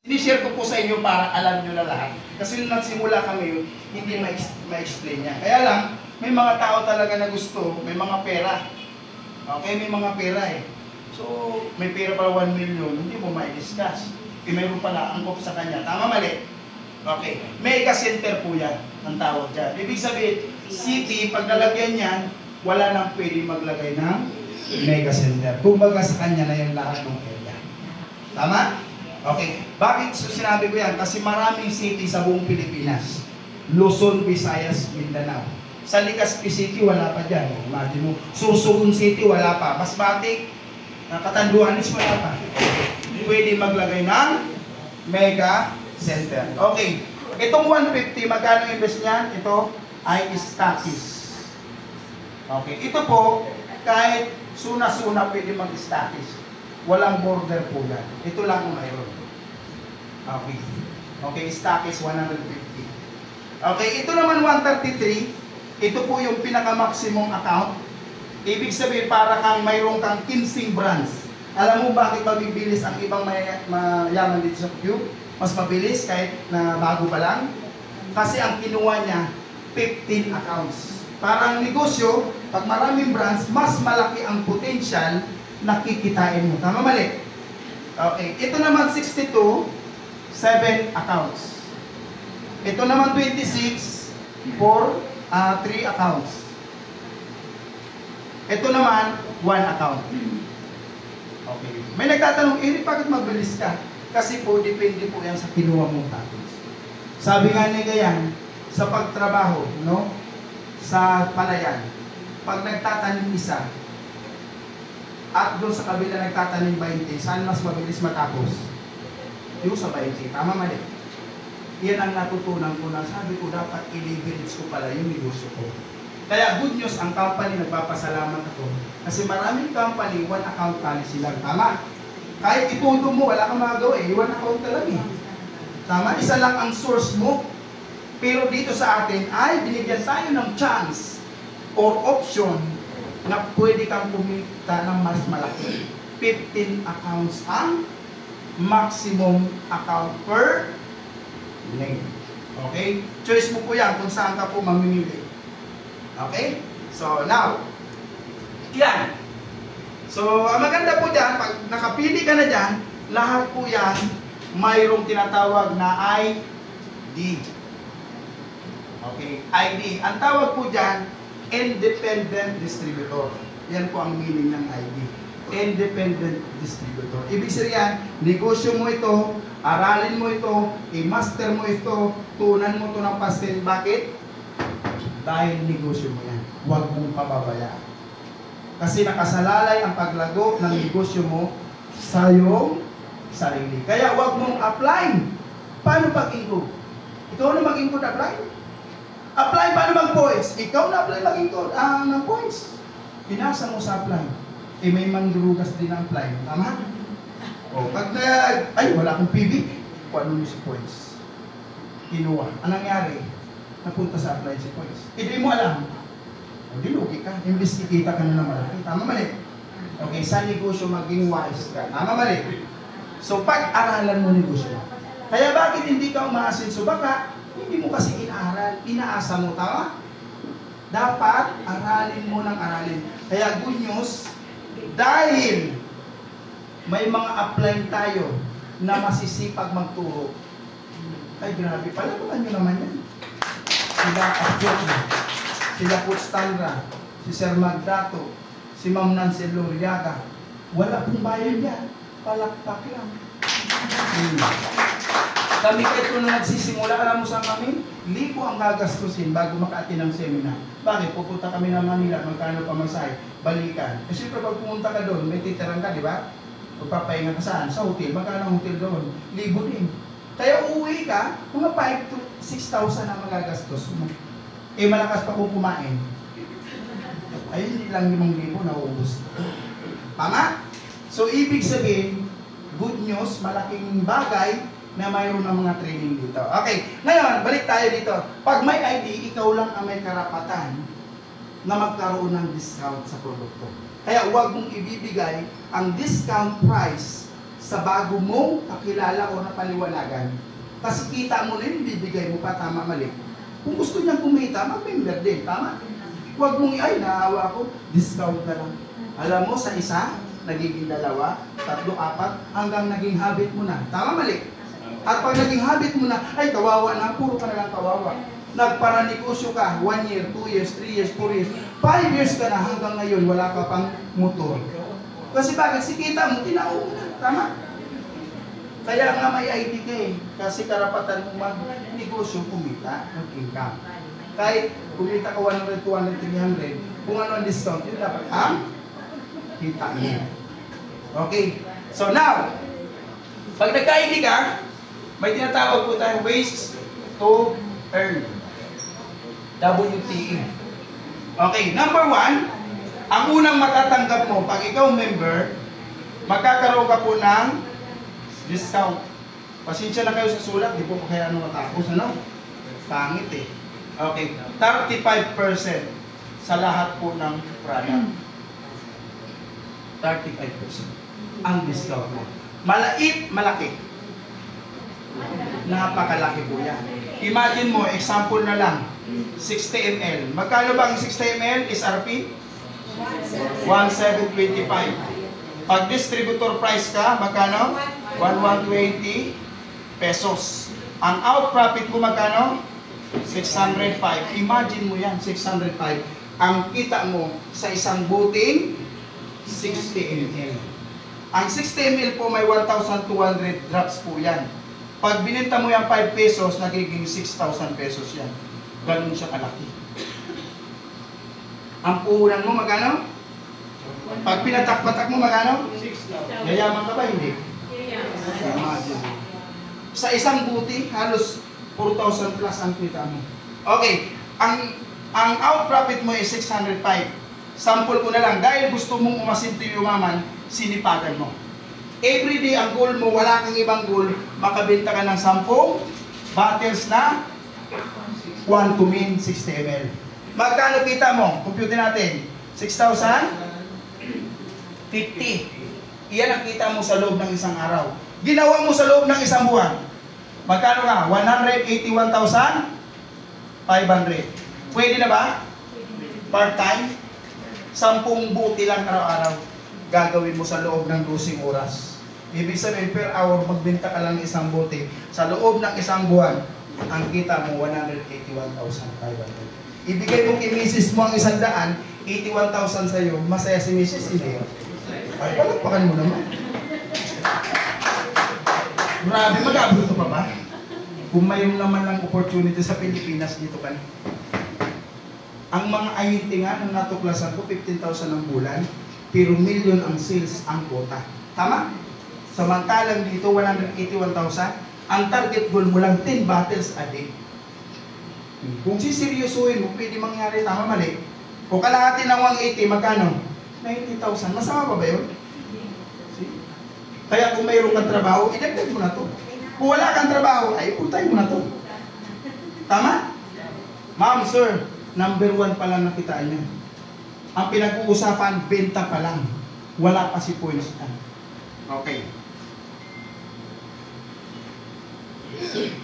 Ini-share ko po sa inyo para alam nyo na lahat. Kasi nung nagsimula kami, hindi ma-explain niya. Kaya lang, may mga tao talaga na gusto, may mga pera. Okay, may mga pera eh. So, may pera pala 1 million, hindi mo ma-discuss. Mayroon pala angkop sa kanya. Tama, mali? Okay. Mega center po yan, ang tawag dyan. Ibig sabihin, city, pag nalagyan yan, wala nang pwede maglagay ng mega center. Kumbaga sa kanya na yung lahat ng area. Tama? Okay. Bakit sinabi ko yan? Kasi maraming city sa buong Pilipinas. Luzon, Visayas, Mindanao. Sa Legazpi City, wala pa dyan. Imagine mo. Sursugun City, wala pa. Masbate, Catanduanes, wala pa. Pwede maglagay ng mega center. Okay. Itong 150, magkano invest niyan? Ito ay stackis. Okay. Ito po, kahit suna-suna pwede mag-stackis. Walang border po yan. Ito lang ang mayroon. Okay. Okay, stackis 150. Okay, ito naman 133. Ito po yung pinaka-maximum account. Ibig sabihin, para kang mayroon kang 15 branch. Alam mo bakit mabibilis ang ibang mayaman dito sa Cube? Mas mabilis kahit na bago pa lang. Kasi ang kinuha niya, 15 accounts. Parang negosyo, pag maraming branch, mas malaki ang potential na kikitain mo. Tama, mali? Okay. Ito naman 62, 7 accounts. Ito naman 26, 3 accounts. Ito naman, 1 account. Okay. May nagtatanong, bakit mabilis ka? Kasi po, depende po yan sa kinuha mong tacos. Sabi nga ni Gayan, sa pagtrabaho, no? Sa palayan, pag nagtatanim isa, at doon sa kabila nagtatanim 20, saan mas mabilis matapos? Yung sa 20. Tama, mali? Yan ang natutunan ko na sabi ko, dapat i-leverage ko pala yung negosyo ko. Kaya good news, ang company nagpapasalamat ako. Kasi maraming company, 1 account policy lang. Tama? Kahit itundo mo, wala kang magagawa eh. 1 account ka lang eh. Tama? Isa lang ang source mo. Pero dito sa atin ay binigyan tayo ng chance or option na pwede kang kumita ng mas malaki. 15 accounts ang maximum account per name. Okay? Choice mo po yan kung saan ka po mamimili. Okay? So, now, yan. So, ang maganda po dyan, pag nakapili ka na dyan, lahat po yan, mayroong tinatawag na ID. Okay? ID. Ang tawag po dyan, Independent Distributor. Yan po ang meaning ng ID. Independent Distributor. Ibig sabihin, negosyo mo ito, aralin mo ito, i-master mo ito, tunan mo ito ng pastel. Bakit? Dahil negosyo mo yan. Huwag mong pababayaan. Kasi nakasalalay ang paglago ng negosyo mo sa iyong sarili. Kaya huwag mong apply. Paano pag-include? Ikaw na mag-include apply? Apply, paano mag-points? Ikaw na apply mag-include ng points. Pinasa mo sa apply. Eh may mandulugas din ang apply. Tama? O, pag ay, wala akong PB. Paano mo si points? Kinuha. Anong nangyari? Napunta sa apply si points. Hindi mo alam. O, dilugi ka. Imbis kikita ka na ng malaki. Tama, mali? Okay, sa negosyo maging wise ka. Tama, mali? So, pag-aralan mo negosyo. Kaya bakit hindi ka umaasenso? Baka, hindi mo kasi inaaral. Inaasa mo, tama? Dapat, aralin mo ng aralin. Kaya good news, dahil may mga upline tayo na masisipag magturo. Ay, grabe. Palabakan nyo naman yan. Sila Abjot, sila Coach Tandra, si Sir Magdato, si Ma'am Nancy Loriaga. Wala pong bayad yan. Palakpak lang. Kami kahit kung nagsisimula, alam mo sa kami, libo ang gagastusin bago maka-attend ng seminar. Bakit? Pupunta kami ng Manila, magkano pamasahe, balikan. E siyempre pag pumunta ka doon, may titirang ka, di ba? Magpapahinga ka saan? Sa hotel. Magkano ang hotel doon? Libo din. Kaya uuwi ka, mga 5 to 6,000 ang magagastos mo. Eh malakas pa kung kumain. Ay, hindi lang 5,000 nauubos. Tama? So, ibig sabihin, good news, malaking bagay na mayroon ng mga training dito. Okay, ngayon, balik tayo dito. Pag may ID, ikaw lang ang may karapatan na magkaroon ng discount sa produkto. Kaya huwag mong ibibigay ang discount price sa bago mong kakilala o napaliwanagan. Kasi kita mo na yun, bibigay mo pa, tama, mali. Kung gusto niyang kumita, mag-member din, tama? Huwag mong, ay, naawa ko, discount na lang. Alam mo, sa isa, nagiging 2, 3, 4, hanggang naging habit mo na. Tama, mali? At pag naging habit mo na, ay, kawawa na, puro ka na lang kawawa. Nagparanegosyo ka, 1 year, 2 years, 3 years, 4 years, 5 years ka na, hanggang ngayon, wala ka pang motor. Kasi bakit? Si kita mo, tinao mo na. Tama? Kaya nga may ID ka eh. Kasi karapatan mo mag-negosyo, kumita, mag-income. Kahit kumita ka 100, 200, 300, kung ano ang discount, yun dapat ang kita mo. Okay. So now, pag nagka-ID ka, may tinatawag po tayong ways to earn. WTE. Okay. Number 1, ang unang matatanggap mo, pag ikaw member, magkakaroon ka po ng discount. Pasensya na kayo sa sulat, di po pa kaya ano matapos, ano? Pangit eh. Okay, 35% sa lahat po ng product. 35% ang discount mo. Malait, malaki. Napakalaki po yan. Imagine mo, example na lang, 60 ml. Magkano ba ang 60 ml? SRP? 1,725. Pag distributor price ka, magkano? 1,120 pesos. Ang out profit mo magkano? 605. Imagine mo yan, 605. Ang kita mo sa isang buting 60 ml. Ang 60 ml po may 1,200 drops po yan. Pag bininta mo yan 5 pesos, nagiging 6,000 pesos yan. Ganun siya kalaki. Ang puhunan mo magkano? Pag pinatak-patak mo magkano? 6,000. Yayaman ka ba? Hindi. Sa isang buti, halos 4,000 plus ang kita mo. Okay, ang out profit mo is 605. Sample ko na lang, dahil gusto mong umasinto yumaman, sinipagan mo. Everyday ang goal mo, wala kang ibang goal, makabenta ka ng 10 bottles na 1 to min 60 ml. Magkano kita mo? Compute natin. 6,050. Iyan ang kita mo sa loob ng isang araw. Ginawa mo sa loob ng isang buwan. Magkano nga? 181,500. Pwede na ba? Part-time? 10 buti lang araw-araw. Gagawin mo sa loob ng 12 oras. Ibig sabihin, per hour, magbenta ka lang isang buti. Sa loob ng isang buwan, ang kita mo, 181,500. Ibigay mo kay misis mo ang 100, 81,000 sa'yo. Masaya si misis, hindi. Ay, palagpakan mo naman. Grabe, mag-abot pa ba? Kung mayroon naman lang opportunity sa Pilipinas, dito ka na. Ang mga ayinti nga, nang natuklasan ko, 15,000 ang bulan, pero million ang sales ang quota. Tama? Samantalang dito, 181,000, ang target goal mo lang 10 bottles a day. Kung siseryosuhin mo, pwede mangyari, tama, mali. Kung kalahati ng 180, magkano? 90,000. Masama pa ba yun? Kaya kung mayroon kang trabaho, idagdag mo na to. Kung wala kang trabaho, ay full-time mo na to. Tama? Ma'am, sir, number 1 pa lang nakitaan niyo. Ang pinag-uusapan, benta pa lang. Wala pa si points na. Okay.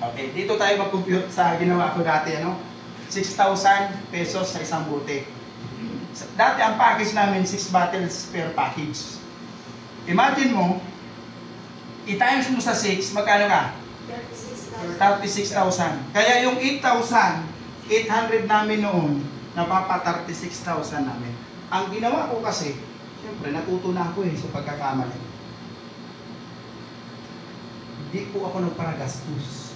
Okay, dito tayo mag-compute sa ginawa ko dati, ano? 6,000 pesos sa isang bote. Dati ang package namin, 6 bottles per package. Imagine mo, i-times mo sa 6, magkano ka? 36,000. Kaya yung 8,800 namin noon, napapa 36,000 namin. Ang ginawa ko kasi, siyempre natuto na ako sa pagkakamali. Hindi po ako nagparagastos.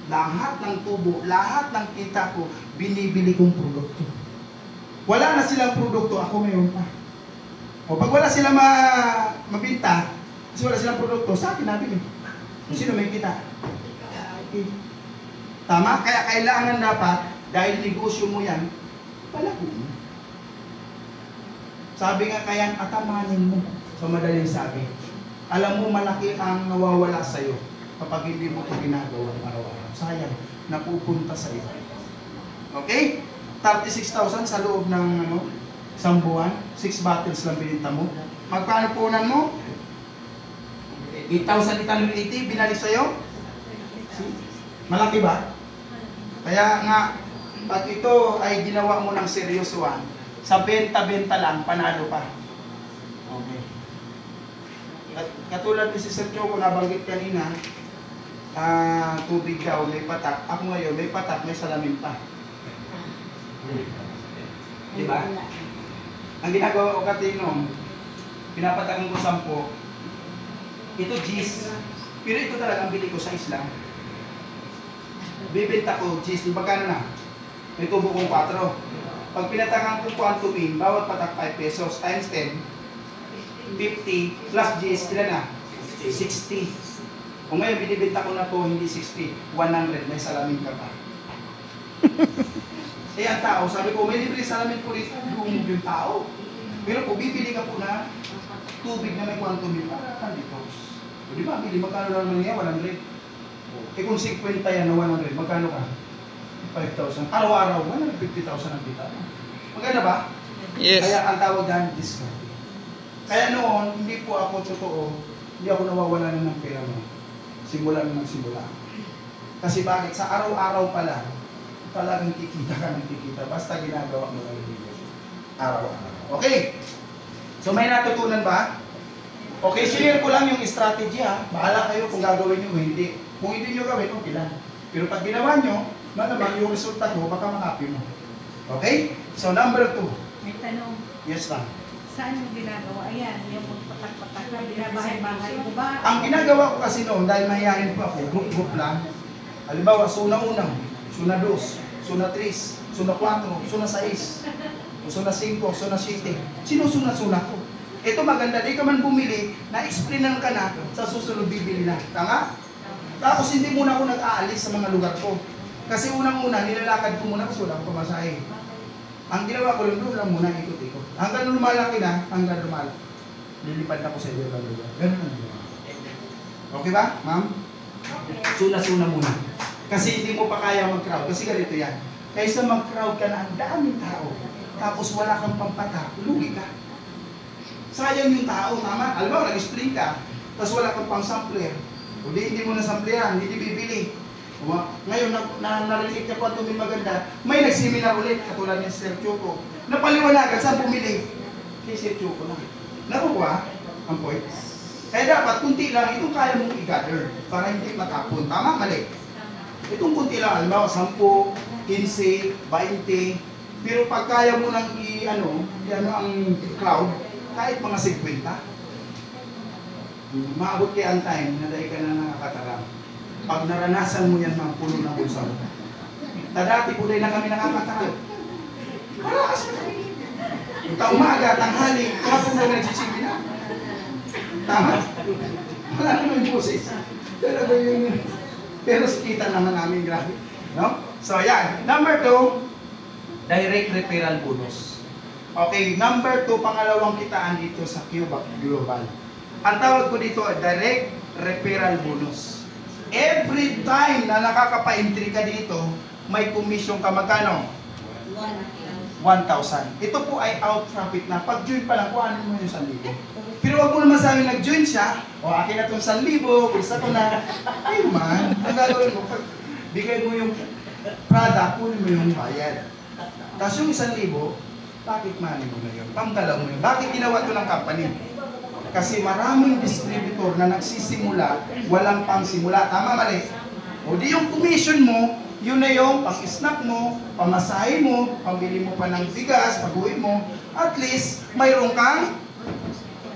Lahat ng tubo, lahat ng kita ko, binibili kong produkto. Wala na silang produkto, ako mayroon pa. O pag wala silang mabinta, kasi wala silang produkto, sa akin nabili. Sino may kita? Okay. Tama? Kaya kailangan dapat, dahil negosyo mo yan, palako mo. Sabi nga kaya, atamanin mo sa madaling sabi. Alam mo, malaki ang nawawala sa'yo kapag hindi mo ito ginagawa araw-araw. Sayang, napupunta sa iyo. Okay? 36,000 sa loob ng isang buwan, 6 bottles lang bininta mo. Magkano punan mo? 8,880 binalik sa'yo? Malaki ba? Kaya nga, pag ito ay ginawa mo ng seryosoan, sa benta-benta lang, panalo pa. Okay. Katulad ni si Sir Choco, nabanggit kanina, tubig daw, may patak. Ako ngayon, may patak, may salamin pa. Diba? Ang ginagawa ko katino, pinapatakan ko 10. Ito G's. Pero ito talaga ang bili ko sa isla. Bibenta ko G's. Magkano na? May tubo kong 4. Pag pinatakan ko quantum bawat patak 5 pesos times 10, 50 plus G's, ilan na? 60. Kung ngayon binibenta ko na to hindi 60, 100, may salamin ka pa. Eh ang tao, sabi ko, may libre salamin po rito, lumog yung tao. Pero kung bibili ka po na tubig na may quantum para dito. Di ba, bili, magkano lang niya? 100. Eh kung 50 yan na 100, magkano ka? 5,000. Araw-araw, 150,000 ang kita. Maganda ba? Yes. Kaya ang tawag dyan, discount. Kaya noon, hindi po ako totoo, hindi ako nawawala na ng pera mo. Simula na nagsimula. Kasi bakit? Sa araw-araw pa lang, talagang kikita ka ng kikita. Basta ginagawa mo lang yung araw-araw. Okay. So may natutunan ba? Okay, share ko lang yung strategy ha. Bahala kayo kung gagawin nyo o hindi. Kung hindi nyo gawin, okay lang. Pero pag ginawa nyo, malamang yung resulta ko, baka makapi mo. Okay? So number 2. May tanong. Yes ma'am. Saan yung ginagawa? Ayan, yung patak-patak na binabahay-bahay mo ba? Ang ginagawa ko kasi noon, dahil mahihayin po ako, group lang. Halimbawa, suna 1, suna 2, suna 3, suna 4, suna 6, suna 5, suna 7. Sinusuna-suna ko. Ito maganda, di ka man bumili, na-explainan ka na, sa susunod bibili na. Tama? Tapos hindi muna ako nag-aalis sa mga lugar ko. Kasi unang-una, nilalakad ko muna kasi wala akong pamasahe. Ang ginawa ko doon lang muna, ikot-ikot. Hanggang lumalaki na, hanggang lumalaki. Lilipad na ko sa ibang lugar. Ganun ang ginawa. Okay ba, ma'am? Suna-suna muna. Kasi hindi mo pa kaya mag-crowd. Kasi ganito yan. Kaysa mag-crowd ka na ang daming tao, tapos wala kang pampatak, lugi ka. Sayang yung tao, tama? Alam mo, nag-spring ka, tapos wala kang pang-sampler. Hindi mo na-sampleran, hindi bibili. Ngayon, narinig niya po itong maganda, may nag-seminar ulit, katulad ni Sir Choco. Napaliwanagan, saan bumili? Kay Sir Choco na. Nakukuha ang point. Kaya dapat, kunti lang, itong kaya mong i-gather para hindi matapon. Tama? Mali. Itong kunti lang, alam mo, 10, 15, 20. Pero pag kaya mo nang i-ano ang crowd, kahit mga 50. Maabot kay ang time na dahil ka na nakakatarang. Pag naranasan mo yan, mga puno ng bulsa mo. Dati po na kami nakakatarang. Malakas na kami. Umaga, tanghali, kapag na nagsisigi na. Tama? Wala naman yung boses. Pero kita naman namin, grabe. No? So, yan. Number 2, direct referral bonus. Okay, number 2, pangalawang kitaan dito sa QBAC Global. Ang tawag ko dito ay direct referral bonus. Every time na nakakapa-entry ka dito, may commission ka magkano? 1,000. Ito po ay out profit na. Pag-join pa lang, kuhanin mo yung 1,000. Pero wag mo naman sa amin nag-join siya, o akin na itong 1,000, gusto ko na. Ay man, ang gagawin mo, pag bigay mo yung product, kunin mo yung bayad. Tapos yung 1,000, bakit money mo na yun? Pangdala mo yun. Bakit ginawa ito ng company? Kasi maraming distributor na nagsisimula, walang pangsimula. Tama, mali? O di yung commission mo, yun na yung pang-snack mo, pamasahe mo, pambili mo pa ng bigas, pag-uwi mo. At least, mayroon kang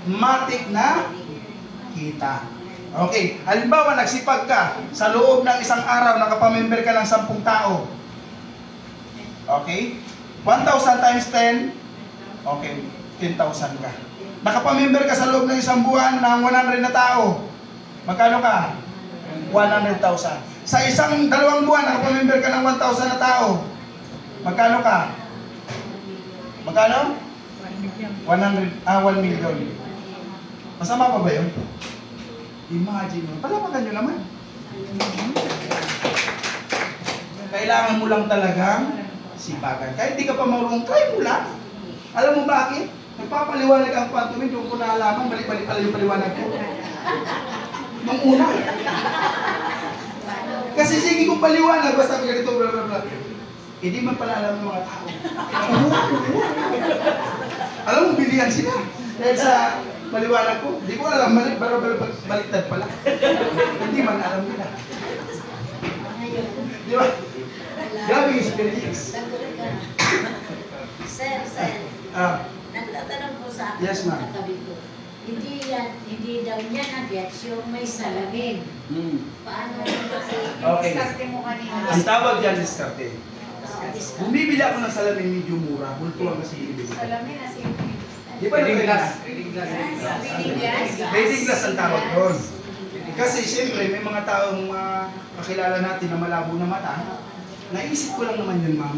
matik na kita. Okay, halimbawa nagsipag ka, sa loob ng isang araw, nakapamember ka ng 10 tao. Okay? 1,000 times 10, okay, 10,000 ka. Nakapamember ka sa loob ng isang buwan ng 100 na tao. Magkano ka? 100,000. Sa isang 2 buwan, nakapamember ka ng 1,000 na tao. Magkano ka? Magkano? 1 million. Masama pa ba yun? Imagine mo. Palapagan nyo naman. Kailangan mo lang talagang sipagan. Kahit di ka pa marunong, try mo lang. Alam mo bakit? Nagpapaliwanag ang quantum, doon ko naalaman, balik-balik pala yung paliwanag ko. Manguna. Kasi sige kong paliwanag, basta ganito, bla bla bla. Hindi man pala alam ng mga tao. Alam mo, bilihan sila. Dahil sa paliwanag ko, hindi ko alam, baliktad pala. Hindi man alam nila. Di ba? Grabe yung experience. Sir, nagtatanong po sa akin Yes, ma'am. katabi ko. Hindi daw niya na-gets yung may salamin. Paano kasi? Okay. Diskarte mo kanina. Ang tawag dyan, diskarte. Bumibili ako ng salamin medyo mura, bultuan kasi bibili. Salamin as in. Di ba reading glass? Reading glass. Reading glass ang tawag doon. Kasi siyempre may mga taong kakilala natin na malabo na mata. Naisip ko lang naman yun, ma'am.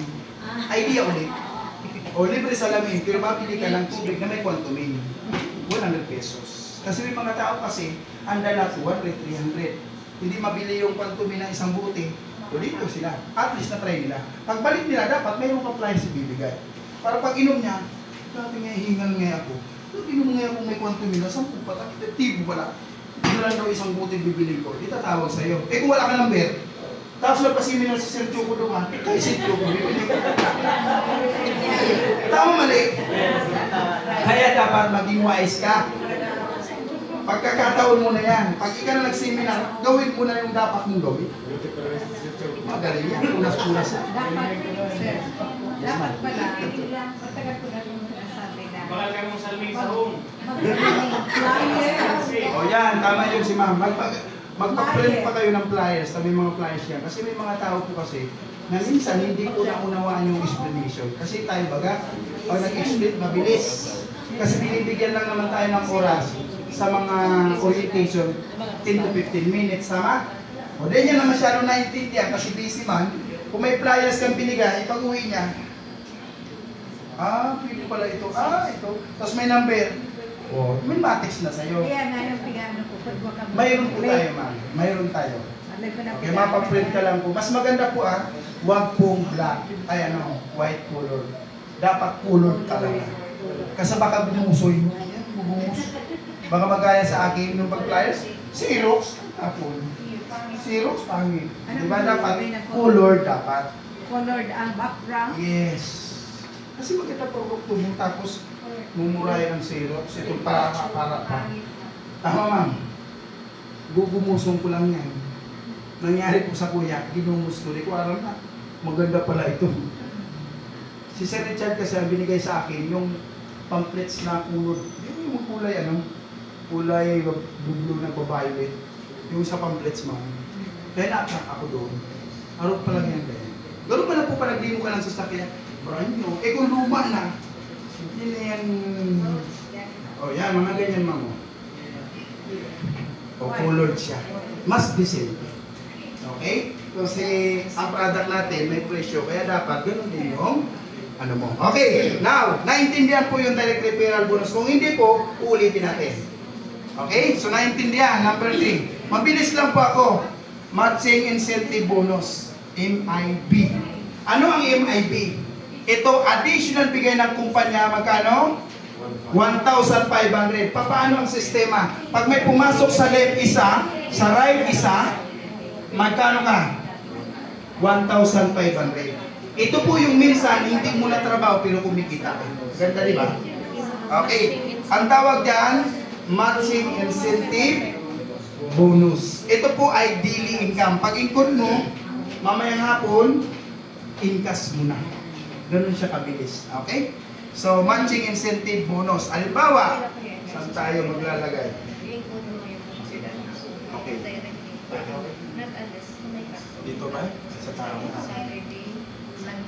Idea ulit. O libre salamin, pero mabili ka ng tubig na may quantumin. 100 pesos. Kasi may mga tao kasi, anda na 200, 300. Hindi mabili yung quantumin ng isang buti. O dito sila. At least na-try nila. Pagbalik nila, dapat mayroong ka-price ibibigay. Para pag inom niya, dati nga hingal nga ako. Pag inom nga ako may quantumin na 10 patak, 50 pala. Ito lang daw isang buti bibili ko. Di tatawag sa'yo. Eh kung wala ka ng beer, tapos nagpa-seminar si Sir Choco doon, kaya si Choco, bibili ko. Tama mali. Kaya dapat maging wise ka. Pagkakataon mo na yan. Pag ikaw na nag-seminar, gawin mo na yung dapat mong gawin. Magaling yan. Punas-punas. Dapat pala, hindi lang, matagal ko na yung nasabi na. Bakal ka mong salming sa home. O yan, tama yun si ma'am. Magpa-print pa kayo ng flyers, sabi mga flyers yan. Kasi may mga tao po kasi, na minsan hindi ko naunawaan yung explanation. Kasi tayo baga, pag nag-explain, mabilis. Kasi binibigyan lang naman tayo ng oras sa mga orientation, 10 to 15 minutes, tama? O di niya na masyado naintindihan kasi busy man. Kung may flyers kang binigay, ipag-uwi niya. Pwede pala ito. Ito. Tapos may number. O, may matrix na sa'yo. Kaya nga yung pigano ko, pag waka mo. Mayroon po tayo, ma'am. Mayroon tayo. Alay ko na Okay, mapaprint ka lang po. Mas maganda po huwag pong black. Ay white color. Dapat color talaga. Kasi baka bumusoy mo. Ayan, bubumus. Baka magaya sa akin yung pag-flyers. Xerox, tapon. Xerox, pangit. Diba dapat? Color dapat. Colored ang background. Yes. Kasi maganda produkto mo tapos mumuray ang Xerox. Ito para pa. Tama, ma'am. Gugumusong ko lang yan. Nangyari po sa kuya, ginumus ko. Di ko alam na. Maganda pala ito. Si Sir Richard kasi ang binigay sa akin yung pamphlets na kulot. Yung kulay kulay blue na violet. Yung sa pamphlets, ma'am. Kaya na-attract ako doon. Arot pa lang yan kaya. Gano'n pala po pala di mo ka lang sa sakya. Brand new. Eh kung luma na, hindi na yan. O yan, mga ganyan, ma'am. O colored siya. Mas decent. Okay? Kasi ang product natin may presyo. Kaya dapat gano'n din yung ano mo. Okay, now, naintindihan po yung direct referral bonus. Kung hindi po, uulitin natin. Okay? So, naintindihan. Number 3. Mabilis lang po ako. Matching Incentive Bonus. MIB. Ano ang MIB? Ito, additional bigay ng kumpanya. Magkano? 1,500. Paano ang sistema? Pag may pumasok sa left isa, sa right isa, magkano ka? 1,500. Ito po yung minsan, hindi mo na trabaho pero kumikita. Ganda, di ba? Okay. Ang tawag dyan, matching incentive bonus. Ito po ay daily income. Pag income mo, mamayang hapon, in-cash mo na. Ganun siya kabilis. Okay? So, matching incentive bonus. Halimbawa, saan tayo maglalagay? Okay. Dito ba? Sa tao na.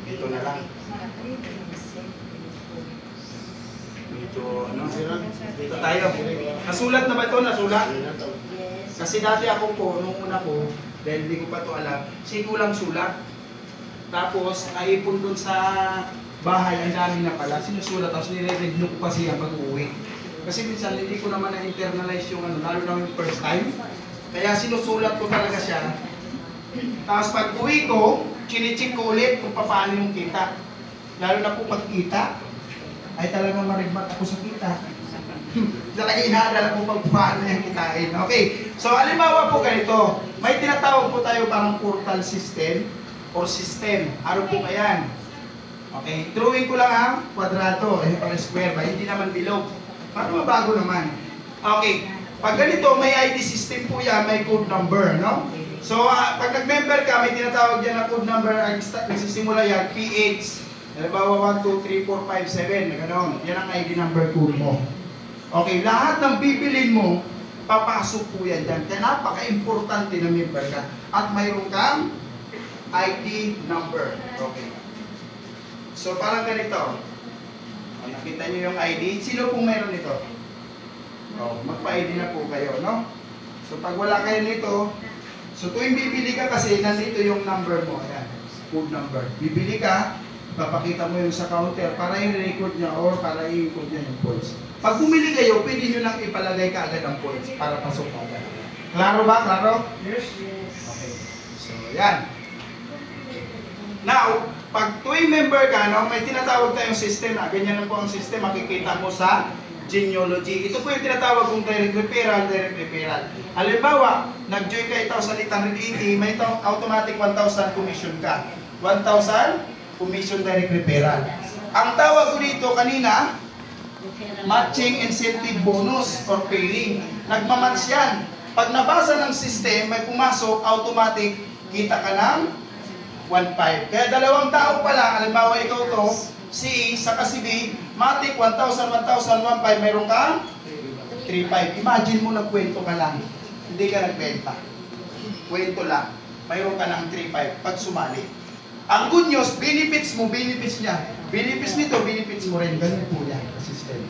Dito na lang. Dito, dito tayo. Nasulat na ba ito? Nasulat? Kasi dati ako po, nung una po, dahil hindi ko pa ito alam, sigulang sulat. Tapos, naipon dun sa bahay, ang dami na pala, sinusulat, tapos nire-review ko pa siya pag-uwi. Kasi minsan, hindi ko naman na-internalize yung lalo na yung first time. Kaya sinusulat ko talaga siya. Tapos pag uwi ko, chinichik ko ulit kung paano yung kita. Lalo na po pag kita, ay talagang marigmat ako sa kita. Talaga inaadala ko pag paano yung kitain. Okay, so halimbawa po ganito, may tinatawag po tayo parang portal system or system. Ano po kayan? Okay, drawing ko lang ang kwadrado, or square ba? Hindi naman bilog. Para mabago naman. Okay, pag ganito, may ID system po yan, may code number, no? So, pag nag-member ka, may tinatawag dyan na code number, nagsisimula yan, PH. Halimbawa, 1, 2, 3, 4, 5, 7, gano'n. Yan ang ID number code mo. Okay, lahat ng bibilin mo, papasok po yan dyan. Kaya napaka-importante na member ka. At mayroon kang ID number. Okay. So, parang ganito. Nakita nyo yung ID. Sino pong mayroon nito? Magpa-ID na po kayo, no? So, pag wala kayo nito, so tuwing bibili ka kasi, nandito yung number mo. Ayan, code number. Bibili ka, papakita mo yung sa counter para i-record niya or para i-record niya yung points. Pag bumili kayo, pwede nyo lang ipalagay ka agad ang points para pasok agad. Klaro ba? Klaro? Yes. Okay. So, yan. Now, pag tuwing member ka, no, may tinatawag tayong system. Ganyan lang po ang system. Makikita mo sa genealogy. Ito po yung tinatawag kong direct referral, direct referral. Halimbawa, nag-join ka 1,880, may automatic 1,000 commission ka. 1,000 commission direct referral. Ang tawag ko dito kanina, matching incentive bonus or pairing. Nagmamatch yan. Pag nabasa ng system, may pumasok, automatic, kita ka ng 1,500. Kaya dalawang tao pala, halimbawa ikaw to, si A, saka si B, matik 1,000, 1,000, 1,500, mayroon kang 3,500. Imagine mo nagkwento ka lang. Hindi ka nagbenta. Kwento lang. Mayroon ka ng 3,500 pag sumali. Ang good news, benefits mo, benefits niya. Benefits nito, benefits mo rin. Ganun po yan, system.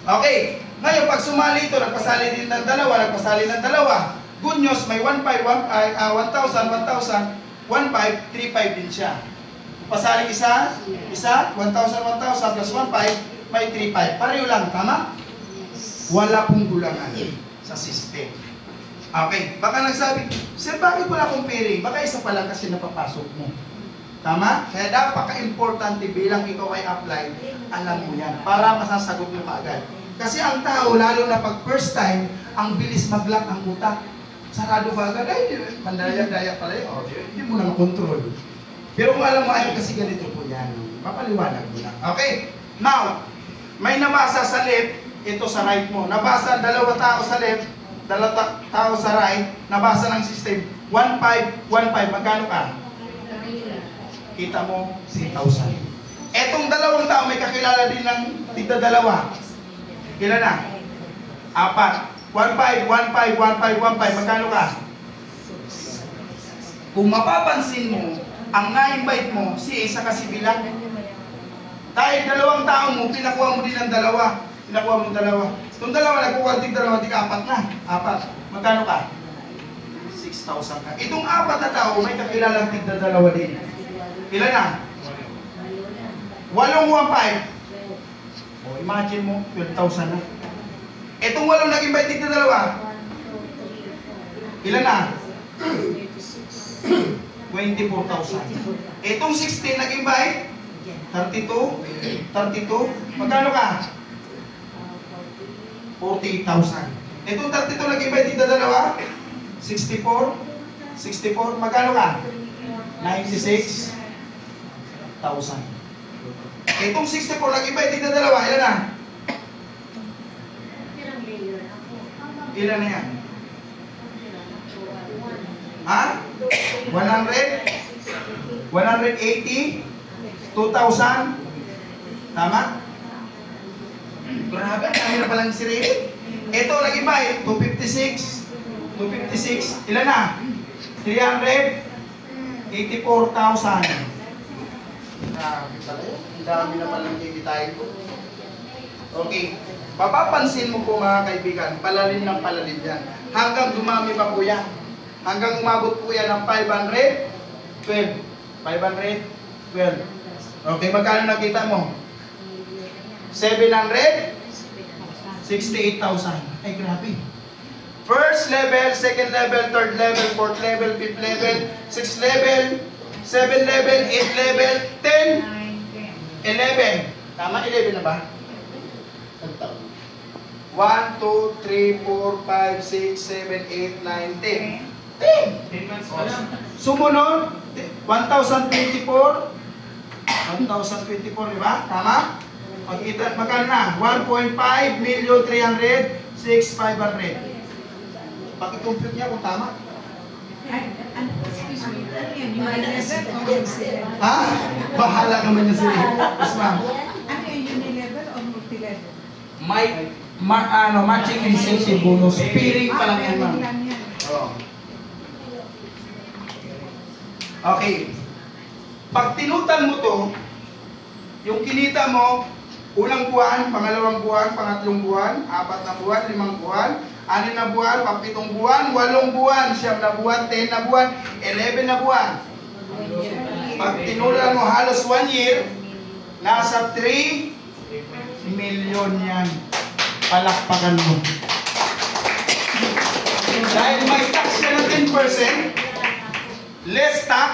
Okay. Ngayon, pag sumali ito, nagpasali din ng dalawa, nagpasali ng dalawa. Good news, may 1,500, 1,000, 1,000, 1,500, 3,500 din siya. Pasali isa, 1,000, 1,000 plus 1,500, may 3,500. Pareho lang, tama? Wala pong gulangan sa system. Okay, baka nagsabi, sir, bakit wala akong pairing? Baka isa pa lang kasi napapasok mo. Tama? Kaya napaka-importante bilang ikaw ay apply, alam mo yan, para masasagot mo kaagad. Kasi ang tao, lalo na pag first time, ang bilis mag-lock ang utak. Sarado ba agad? Ay, mandaya-daya pala yun. Oh, hindi mo na makontrol. Pero kung alam mo, ay kasi ganito po yan. Mapaliwanag mo lang. Okay? Now, may nabasa sa left, ito sa right mo. Nabasa dalawa tao sa left, dalawa tao sa right, nabasa ng system. 1,500, 1,500. Magkano ka? Kita mo, 3,000. Etong dalawang tao, may kakilala din ng tigda-dalawa. Kila na? 4. 1,500, 1,500, 1,500, 1,500. Magkano ka? Kung mapapansin mo, ang na-invite mo, si isa kasi bilang. Dahil dalawang tao mo, pinakuha mo din ang dalawa. Pinakuha mo dalawa. Kung dalawa, nagkukuha din dalawa, di ka 4 na. 4. Magkano ka? 6,000 ka. Itong 4 na tao, may kakilalang tigda-dalawa din. Ilan na? 8 1,500. O, imagine mo, 12,000 na. Itong 8 nag-invite tigda-dalawa. Ilan na? 24,000. Itong 16 nag-invite, 32. Magkano ka? 48,000. Itong 32 nag-invite dito dalawa, 64. Magkano ka? 96,000. Itong 64 nag-invite dito dalawa, ilan na? Ilan na yan? Ha? 100? 180? 2,000? Tama? Grabe, kami na palang sirili. Ito, nag-invite, 256. Ilan na? 384,000. Grabe pala yun. Ang dami na palang kikitahin ko. Okay. Mapapansin mo po mga kaibigan, palalim ng palalim yan. Hanggang dumami pa po yan. Hanggang umabot po yan ng 512. 512. Okay, magkano nakita mo? 768,000. Ay, grabe. First level, second level, third level, fourth level, fifth level, sixth level, 7 level, 8 level, 10, 11. Tama, 11 na ba? 1, 2, 3, 4, 5, 6, 7, 8, 9, 10. 10 months pa lang. Sumunod, 1,024. 1,024, di ba? Tama? Pagkita, magkano na? 1.5,300,6,500. Pag-compute niya kung tama. Excuse me. Ano yan? Unilevel o multilevel? Ha? Bahala naman niya sila. Yes, ma'am. Ano yan? Unilevel o multilevel? May matching incentive bonus. Piring pa lang yan, ma'am. Lang yan. Oh. Okay. Pag tinutan mo to, yung kinita mo, unang buwan, pangalawang buwan, pangatlong buwan, 4 na buwan, 5 buwan, 6 na buwan, 7 buwan, 8 buwan, 9 na buwan, 10 na buwan, 11 na buwan. Pag tinulan mo halos 1 year, nasa 3 million yan. Palakpakan mo. Dahil may tax ka ng 10%, less tax,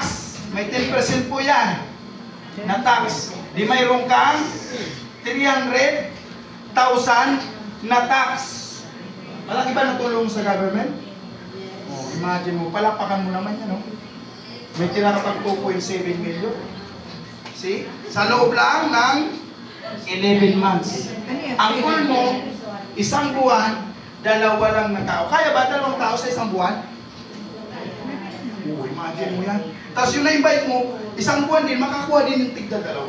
may 10% po yan na tax. Di mayroon kang 300,000 na tax. Malaki ba natulong sa government? Oh, imagine mo, palakpakan mo naman yan, no? May tinatapag 2.7 million. See? Sa loob lang ng 11 months. Ang goal mo, isang buwan, 2 lang na tao. Kaya ba 2 tao sa isang buwan? Oh, imagine mo yan. Tapos yung na-invite mo, isang buwan din, makakuha din ng tigda-2.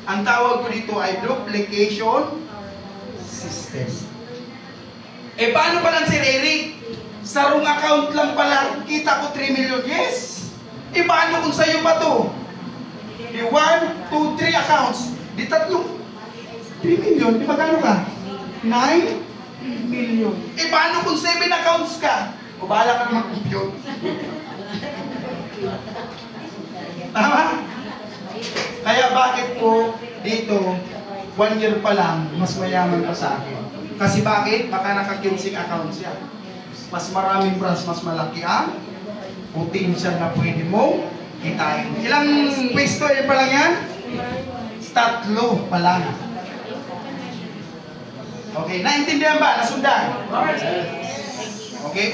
Ang tawag ko dito ay duplication system. Eh, paano pa lang, Sir Eric? Sa wrong account lang pala, kita ko 3 million. Yes! Eh, paano kung sa'yo pa to? Di 1, 2, 3 accounts. Di 3 million. Di magkano ka? 9 million. Eh, paano kung 7 accounts ka? O, bahala ka naman compute. Tama? Kaya bakit po dito, 1 year pa lang, mas mayaman pa sa akin? Kasi bakit? Baka naka-15 accounts yan. Mas maraming branch, mas malaki ang potential na pwede mo kitain. Ilang pwesto pa lang yan? 3 pa lang. Okay, naintindihan ba? Nasundan? Okay,